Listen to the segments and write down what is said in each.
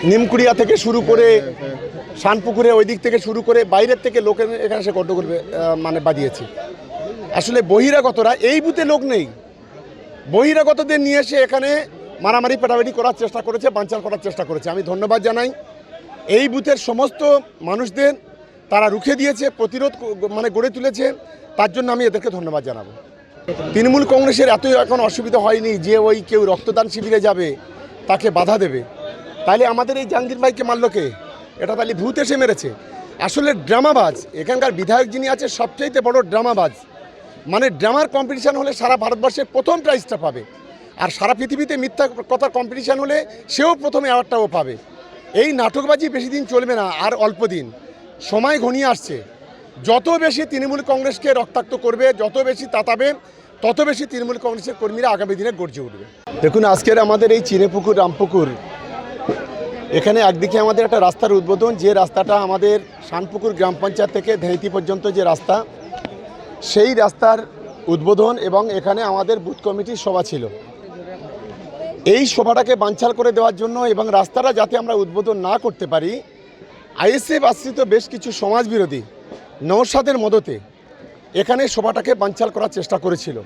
নিমকুড়িয়া থেকে শুরু করে শানপুকুরে ওই দিক থেকে শুরু করে বাইরের থেকে লোকের এখানে সে গণ্ডগোল মানে বাদিয়েছে। আসলে বহিরাগতরা, এই বুথে লোক নেই, বহিরাগতদের নিয়ে এসে এখানে মারামারি পেটাপাটি করার চেষ্টা করেছে, বানচাল করার চেষ্টা করেছে। আমি ধন্যবাদ জানাই এই বুথের সমস্ত মানুষদের, তারা রুখে দিয়েছে, প্রতিরোধ মানে গড়ে তুলেছে, তার জন্য আমি এদেরকে ধন্যবাদ জানাবো। তৃণমূল কংগ্রেসের এতই এখন অসুবিধা হয়নি যে ওই কেউ রক্তদান শিবিরে যাবে তাকে বাধা দেবে। তাইলে আমাদের এই জাহাঙ্গীর ভাইকে মারল কে? এটা তাহলে ভূত এসে মেরেছে। আসলে ড্রামাবাজ এখানকার বিধায়ক যিনি আছে সবচাইতে বড় ড্রামাবাজ। মানে ড্রামার কম্পিটিশান হলে সারা ভারতবর্ষের প্রথম প্রাইজটা পাবে, আর সারা পৃথিবীতে মিথ্যা কথার কম্পিটিশান হলে সেও প্রথমে অ্যাওয়ার্ডটাও পাবে। এই নাটকবাজি বেশি দিন চলবে না, আর অল্প দিন, সময় ঘনিয়ে আসছে। যত বেশি তৃণমূল কংগ্রেসকে রক্তাক্ত করবে, যত বেশি তাতাবে, তত বেশি তৃণমূল কংগ্রেসের কর্মীরা আগামী দিনে গর্জে উঠবে। দেখুন, আজকের আমাদের এই চিনেপুকুর রামপুকুর, এখানে একদিকে আমাদের একটা রাস্তার উদ্বোধন, যে রাস্তাটা আমাদের শানপুকুর গ্রাম পঞ্চায়েত থেকে ধেঁতি পর্যন্ত যে রাস্তা, সেই রাস্তার উদ্বোধন, এবং এখানে আমাদের বুথ কমিটির সভা ছিল। এই সভাটাকে বানচাল করে দেওয়ার জন্য এবং রাস্তাটা যাতে আমরা উদ্বোধন না করতে পারি, আইএসএফ আশ্রিত বেশ কিছু সমাজবিরোধী নওশাদের মদতে এখানে সভাটাকে বানচাল করার চেষ্টা করেছিল।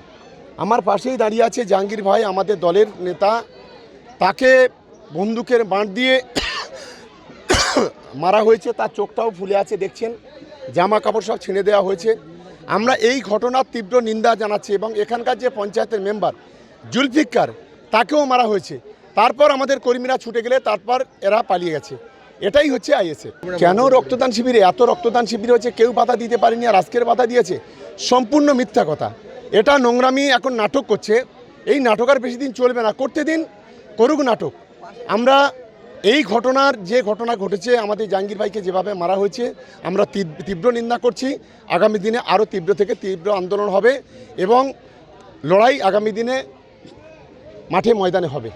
আমার পাশেই দাঁড়িয়ে আছে জাহাঙ্গীর ভাই, আমাদের দলের নেতা। তাকে বন্দুকের বাঁট দিয়ে মারা হয়েছে, তার চোখটাও ফুলে আছে দেখছেন, জামা কাপড় সব ছিঁড়ে দেওয়া হয়েছে। আমরা এই ঘটনার তীব্র নিন্দা জানাচ্ছি, এবং এখানকার যে পঞ্চায়েতের মেম্বার জুলফিকার, তাকেও মারা হয়েছে। তারপর আমাদের কর্মীরা ছুটে গেলে তারপর এরা পালিয়ে গেছে। এটাই হচ্ছে আইএসএফ। কেন রক্তদান শিবিরে এত রক্তদান শিবির হচ্ছে, কেউ বাধা দিতে পারেনি, আর আজকের বাধা দিয়েছে, সম্পূর্ণ মিথ্যা কথা। এটা নোংরামি, এখন নাটক করছে। এই নাটক আর বেশি দিন চলবে না, করতে দিন, করুক নাটক। আমরা এই ঘটনার, যে ঘটনা ঘটেছে আমাদের জাহাঙ্গীর ভাইকে যেভাবে মারা হয়েছে, আমরা তীব্র নিন্দা করছি। আগামী দিনে আরও তীব্র থেকে তীব্র আন্দোলন হবে, এবং লড়াই আগামী দিনে মাঠে ময়দানে হবে।